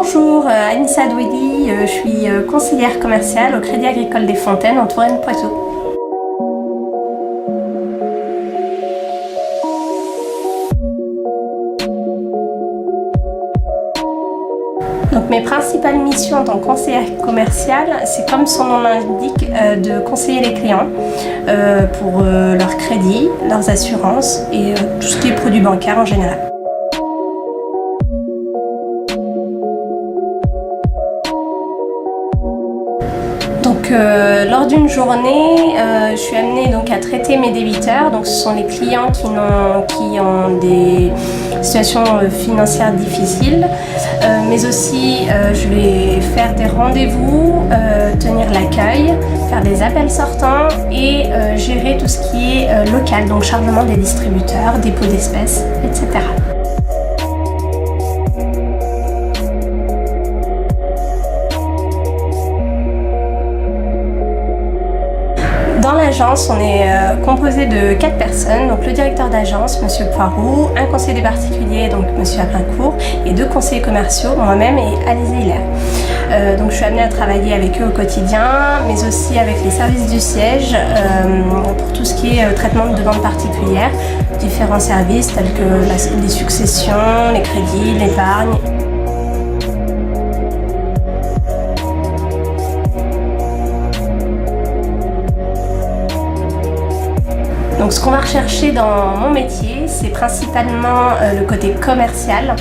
Bonjour, Anissa Doueli, je suis conseillère commerciale au Crédit Agricole des Fontaines en Touraine-Poitou. Donc mes principales missions en tant que conseillère commerciale, c'est comme son nom l'indique, de conseiller les clients pour leurs crédits, leurs assurances et tout ce qui est produits bancaires en général. Donc, lors d'une journée, je suis amenée donc, à traiter mes débiteurs. Donc, ce sont les clients qui ont des situations financières difficiles, mais aussi je vais faire des rendez-vous, tenir l'accueil, faire des appels sortants et gérer tout ce qui est local, donc chargement des distributeurs, dépôt d'espèces, etc. Dans l'agence, on est composé de 4 personnes, donc le directeur d'agence, Monsieur Poirot, un conseiller des particuliers, donc Monsieur Abrincourt, et 2 conseillers commerciaux, moi-même et Alizé Hilaire. Donc je suis amenée à travailler avec eux au quotidien, mais aussi avec les services du siège pour tout ce qui est traitement de demandes particulières, différents services tels que les successions, les crédits, l'épargne. Donc ce qu'on va rechercher dans mon métier, c'est principalement le côté commercial,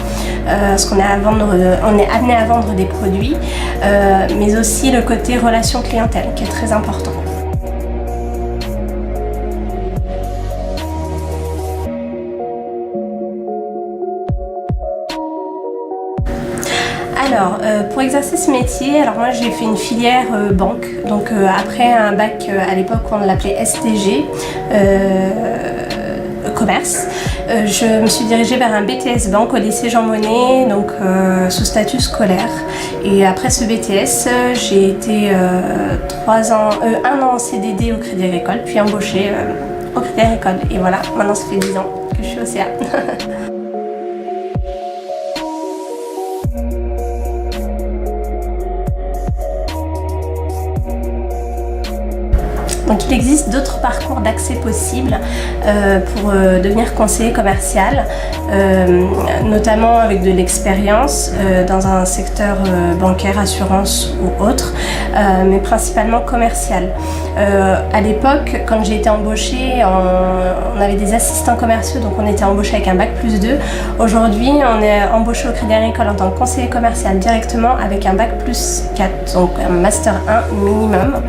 parce qu'on est amené à vendre des produits, mais aussi le côté relation clientèle qui est très important. Alors, pour exercer ce métier, moi j'ai fait une filière banque, donc après un bac à l'époque on l'appelait STG, commerce, je me suis dirigée vers un BTS banque au lycée Jean Monnet, donc sous statut scolaire. Et après ce BTS, j'ai été 1 an en CDD au Crédit Agricole, puis embauchée au Crédit Agricole. Et voilà, maintenant ça fait 10 ans que je suis au CA. Donc il existe d'autres parcours d'accès possibles pour devenir conseiller commercial, notamment avec de l'expérience dans un secteur bancaire, assurance ou autre, mais principalement commercial. À l'époque, quand j'ai été embauchée, on avait des assistants commerciaux, donc on était embauché avec un bac+2. Aujourd'hui, on est embauché au Crédit Agricole en tant que conseiller commercial directement avec un bac+4, donc un master 1 minimum.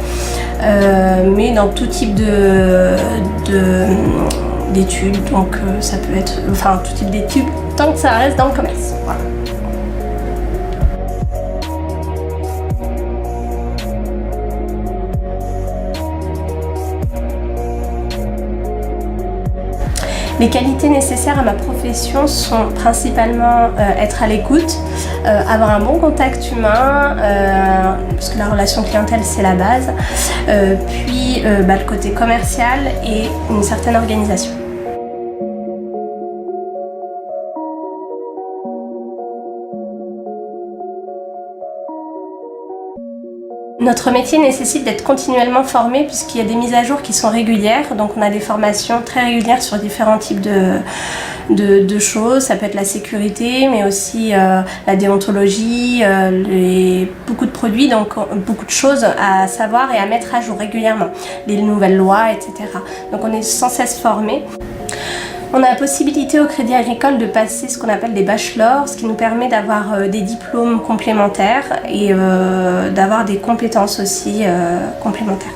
Mais dans tout type d'études, donc ça peut être, tout type d'études, tant que ça reste dans le commerce. Voilà. Les qualités nécessaires à ma profession sont principalement être à l'écoute, avoir un bon contact humain, parce que la relation clientèle c'est la base, puis le côté commercial et une certaine organisation. Notre métier nécessite d'être continuellement formé puisqu'il y a des mises à jour qui sont régulières, donc on a des formations très régulières sur différents types de choses. Ça peut être la sécurité, mais aussi la déontologie, beaucoup de produits, donc beaucoup de choses à savoir et à mettre à jour régulièrement, les nouvelles lois, etc. Donc on est sans cesse formé. On a la possibilité au Crédit Agricole de passer ce qu'on appelle des bachelors, ce qui nous permet d'avoir des diplômes complémentaires et d'avoir des compétences aussi complémentaires.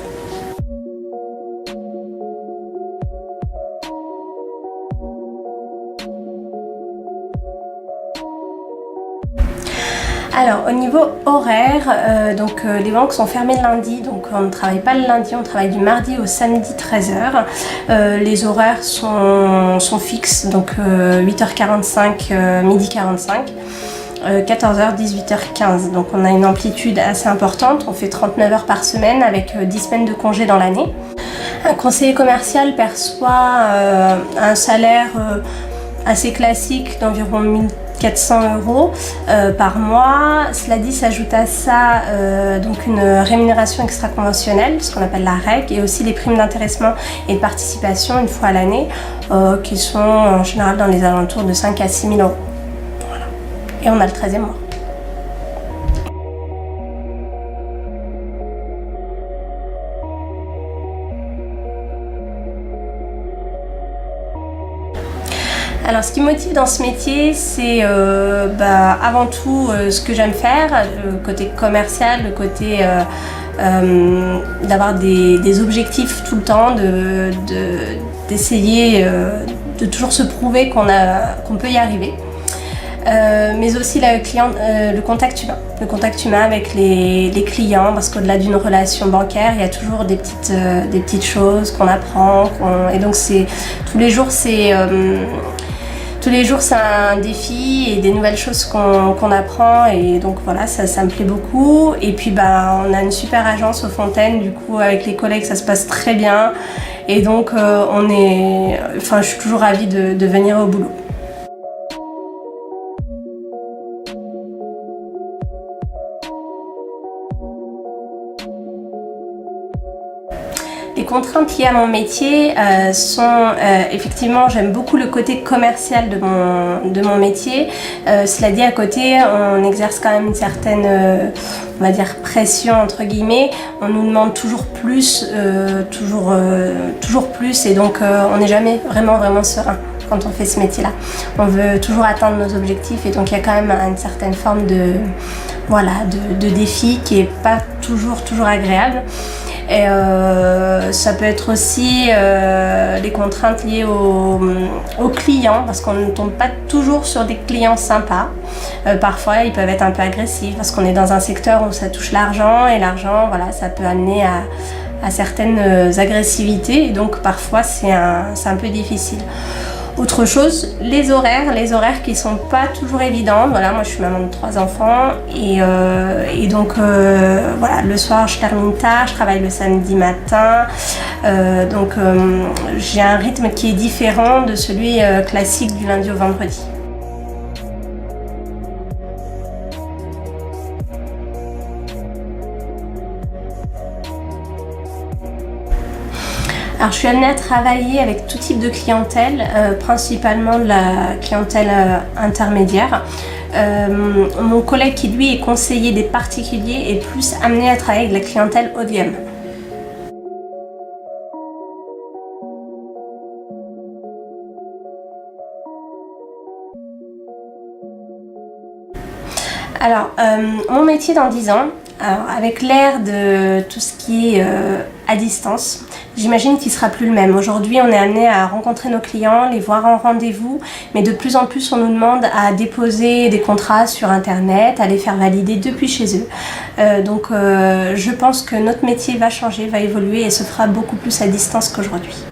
Alors au niveau horaire, les banques sont fermées le lundi, donc on ne travaille pas le lundi, on travaille du mardi au samedi 13h. Les horaires sont fixes, donc 8h45, midi 45. 14h, 18h15. Donc on a une amplitude assez importante, on fait 39 heures par semaine avec 10 semaines de congé dans l'année. Un conseiller commercial perçoit un salaire assez classique d'environ 400 € par mois. Cela dit, s'ajoute à ça donc une rémunération extra-conventionnelle, ce qu'on appelle la REC, et aussi les primes d'intéressement et de participation une fois à l'année, qui sont en général dans les alentours de 5 à 6 000 €. Voilà. Et on a le 13e mois. Alors, ce qui me motive dans ce métier, c'est avant tout ce que j'aime faire, le côté commercial, le côté d'avoir des objectifs tout le temps, d'essayer de toujours se prouver qu'on peut y arriver. Mais aussi le contact humain. Le contact humain avec les clients, parce qu'au-delà d'une relation bancaire, il y a toujours des petites choses qu'on apprend. Et donc, tous les jours, c'est un défi et des nouvelles choses qu'on apprend, et donc voilà, ça me plaît beaucoup. Et puis on a une super agence aux Fontaines, du coup avec les collègues ça se passe très bien, et donc je suis toujours ravie de venir au boulot. Les contraintes liées à mon métier sont effectivement, j'aime beaucoup le côté commercial de mon métier. Cela dit, à côté, on exerce quand même une certaine, on va dire, pression entre guillemets. On nous demande toujours plus, toujours plus, et donc on n'est jamais vraiment serein quand on fait ce métier-là. On veut toujours atteindre nos objectifs, et donc il y a quand même une certaine forme de défi qui est pas toujours agréable. Et ça peut être aussi les contraintes liées aux clients, parce qu'on ne tombe pas toujours sur des clients sympas. Parfois ils peuvent être un peu agressifs, parce qu'on est dans un secteur où ça touche l'argent, et l'argent, voilà, ça peut amener à certaines agressivités, et donc parfois c'est un peu difficile. Autre chose, les horaires qui sont pas toujours évidents. Voilà, moi je suis maman de 3 enfants, et donc voilà, le soir je termine tard, je travaille le samedi matin, donc j'ai un rythme qui est différent de celui classique du lundi au vendredi. Alors, je suis amenée à travailler avec tout type de clientèle, principalement de la clientèle intermédiaire. Mon collègue qui lui est conseiller des particuliers est plus amené à travailler avec la clientèle haut de gamme. Alors, mon métier dans 10 ans, alors, avec l'ère de tout ce qui est à distance, j'imagine qu'il ne sera plus le même. Aujourd'hui, on est amené à rencontrer nos clients, les voir en rendez-vous, mais de plus en plus, on nous demande à déposer des contrats sur Internet, à les faire valider depuis chez eux. Donc, je pense que notre métier va changer, va évoluer, et se fera beaucoup plus à distance qu'aujourd'hui.